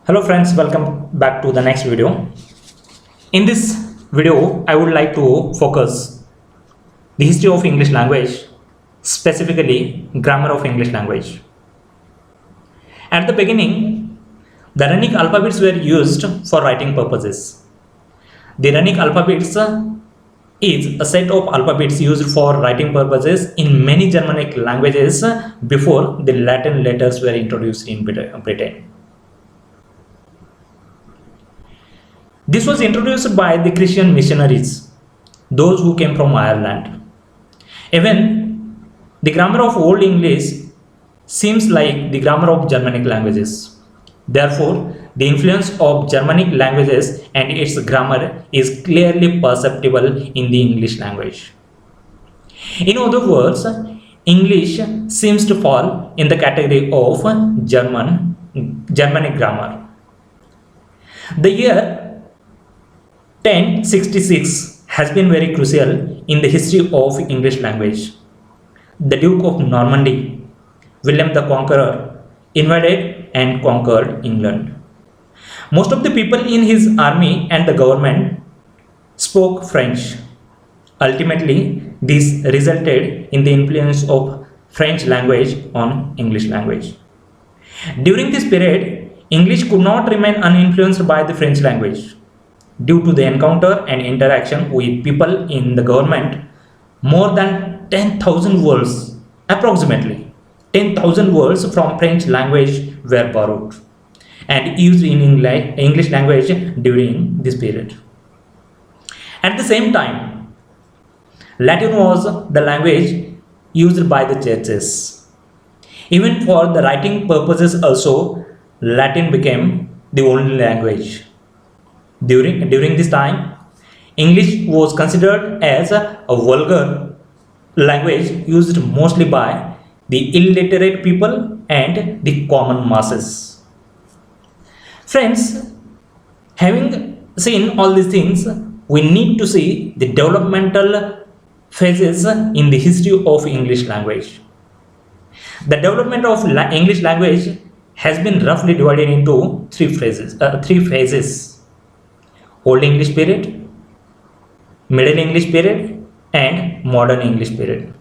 Hello friends, welcome back to the next video. In this video, I would like to focus the history of English language, specifically grammar of English language. At the beginning, the runic alphabets were used for writing purposes. The runic alphabets is a set of alphabets used for writing purposes in many Germanic languages before the Latin letters were introduced in Britain. This was introduced by the Christian missionaries, those who came from Ireland. Even the grammar of Old English seems like the grammar of Germanic languages. Therefore, the influence of Germanic languages and its grammar is clearly perceptible in the English language. In other words, English seems to fall in the category of Germanic grammar. The year 1066 has been very crucial in the history of English language. The Duke of Normandy, William the Conqueror, invaded and conquered England. Most of the people in his army and the government spoke French. Ultimately, this resulted in the influence of French language on English language. During this period, English could not remain uninfluenced by the French language. Due to the encounter and interaction with people in the government, more than 10,000 words, approximately 10,000 words from French language were borrowed and used in English language during this period. At the same time, Latin was the language used by the churches. Even for the writing purposes also, Latin became the only language. During this time, English was considered as a vulgar language used mostly by the illiterate people and the common masses. Friends, having seen all these things, we need to see the developmental phases in the history of English language. The development of English language has been roughly divided into three phases. Old English period, Middle English period, and Modern English period.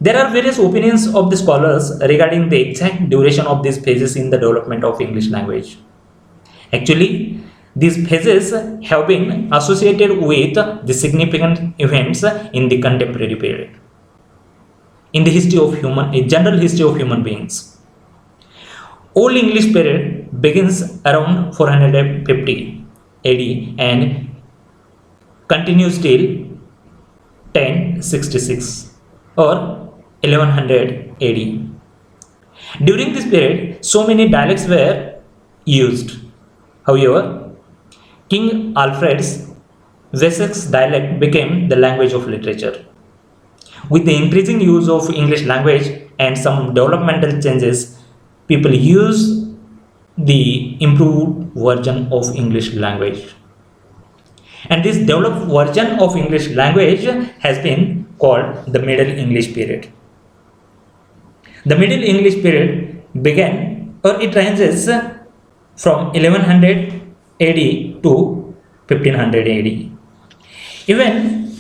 There are various opinions of the scholars regarding the exact duration of these phases in the development of English language. Actually, these phases have been associated with the significant events in the contemporary period, in the general history of human beings. Old English period begins around 450 AD and continues till 1066 or 1100 AD. During this period, so many dialects were used. However, King Alfred's Wessex dialect became the language of literature. With the increasing use of English language and some developmental changes, people use the improved version of English language. And this developed version of English language has been called the Middle English period. The Middle English period began, or it ranges from 1100 AD to 1500 AD. Even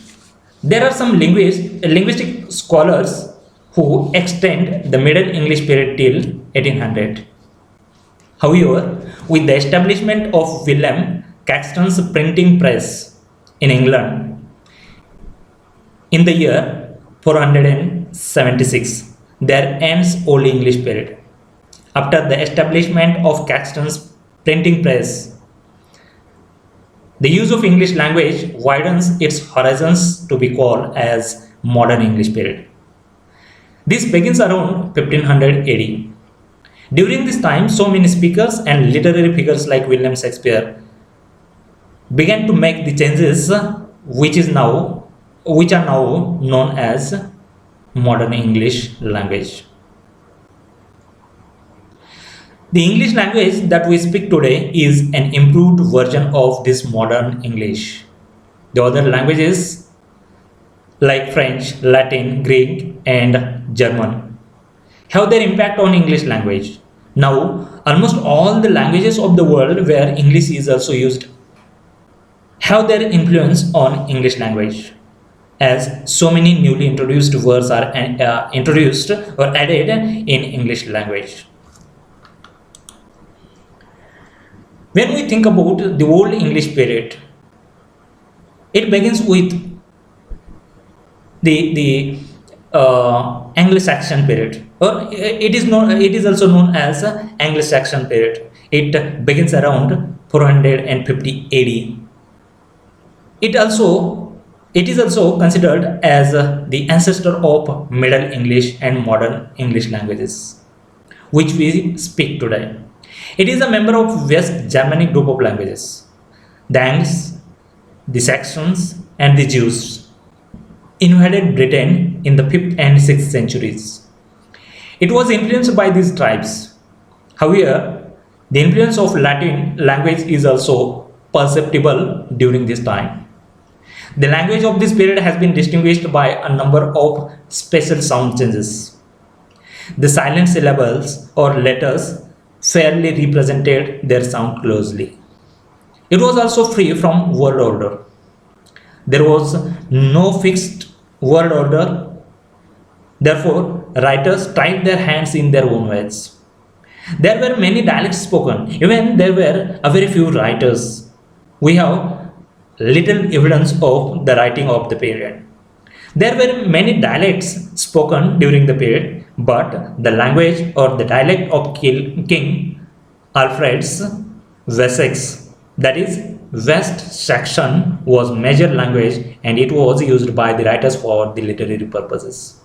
there are some linguistic scholars who extend the Middle English period till 1800. However, with the establishment of William Caxton's printing press in England in the year 476, there ends Old English period. After the establishment of Caxton's printing press, the use of English language widens its horizons to be called as Modern English period. This begins around 1500 AD. During this time, so many speakers and literary figures like William Shakespeare began to make the changes which are now known as Modern English language. The English language that we speak today is an improved version of this Modern English. The other languages like French, Latin, Greek, and German have their impact on English language. Now, almost all the languages of the world where English is also used have their influence on English language, as so many newly introduced words are introduced or added in English language. When we think about the Old English period, it begins with the Anglo-Saxon period, or it is also known as Anglo-Saxon period. It begins around 450 AD. It is also considered as the ancestor of Middle English and Modern English languages, which we speak today. It is a member of West Germanic group of languages. The Angles, the Saxons, and the Jews invaded Britain in the 5th and 6th centuries. It was influenced by these tribes. However, the influence of Latin language is also perceptible during this time. The language of this period has been distinguished by a number of special sound changes. The silent syllables or letters fairly represented their sound closely. It was also free from word order. There was no fixed word order. Therefore, writers tried their hands in their own ways. There were many dialects spoken, even there were a very few writers. We have little evidence of the writing of the period. There were many dialects spoken during the period, but the language or the dialect of King Alfred's Wessex, that is West Saxon, was major language, and it was used by the writers for the literary purposes.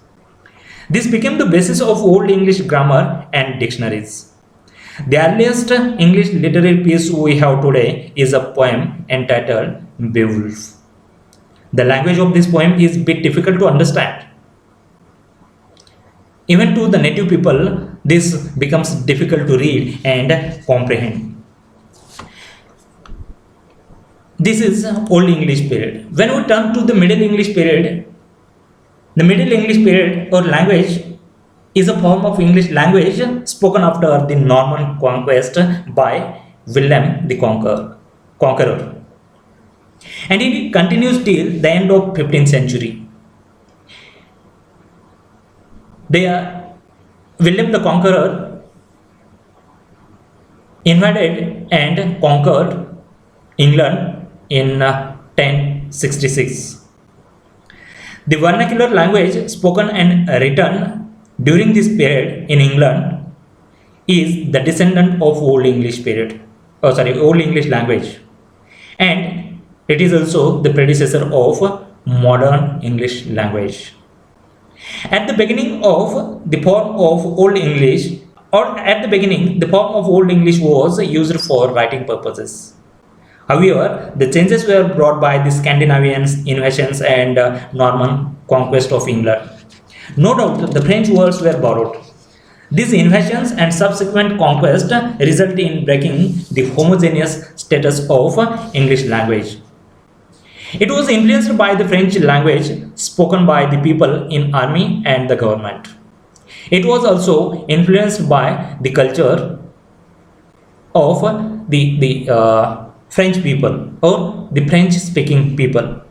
This became the basis of Old English grammar and dictionaries. The earliest English literary piece we have today is a poem entitled Beowulf. The language of this poem is a bit difficult to understand. Even to the native people, this becomes difficult to read and comprehend. This is Old English period. When we turn to the Middle English period, the Middle English period or language is a form of English language spoken after the Norman conquest by William the Conqueror. And it continues till the end of 15th century. William the Conqueror invaded and conquered England in 1066. The vernacular language spoken and written during this period in England is the descendant of Old English Old English language, and it is also the predecessor of Modern English language. At the beginning of the form of Old English, the form of Old English was used for writing purposes. However, the changes were brought by the Scandinavians, invasions, and Norman conquest of England. No doubt, the French words were borrowed. These invasions and subsequent conquest resulted in breaking the homogeneous status of English language. It was influenced by the French language spoken by the people in army and the government. It was also influenced by the culture of the French people or the French speaking people.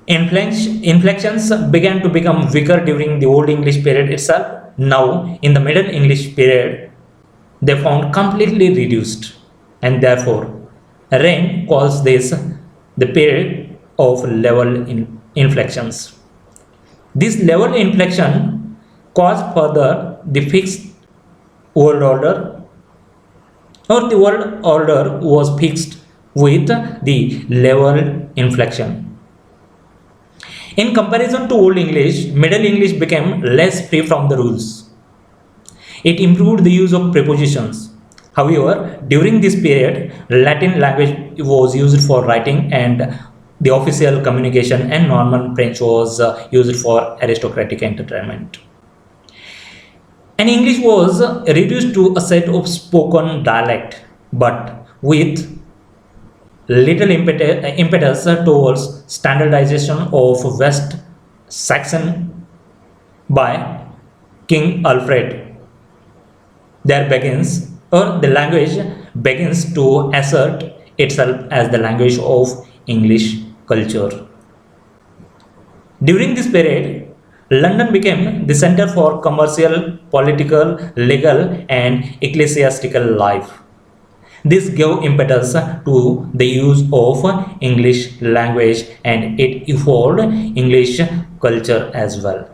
Inflections began to become weaker during the Old English period itself. Now, in the Middle English period, they found completely reduced, and therefore, Rain calls this the period of level inflections. This level inflection caused further the fixed world order, or the world order was fixed with the level inflection. In comparison to Old English, Middle English became less free from the rules. It improved the use of prepositions. However, during this period, Latin language was used for writing and the official communication, and Norman French was used for aristocratic entertainment. And English was reduced to a set of spoken dialect, but with little impetus towards standardization of West Saxon by King Alfred. There begins, or the language begins to assert itself as the language of English culture. During this period, London became the center for commercial, political, legal, and ecclesiastical life. This gave impetus to the use of English language and it evolved English culture as well.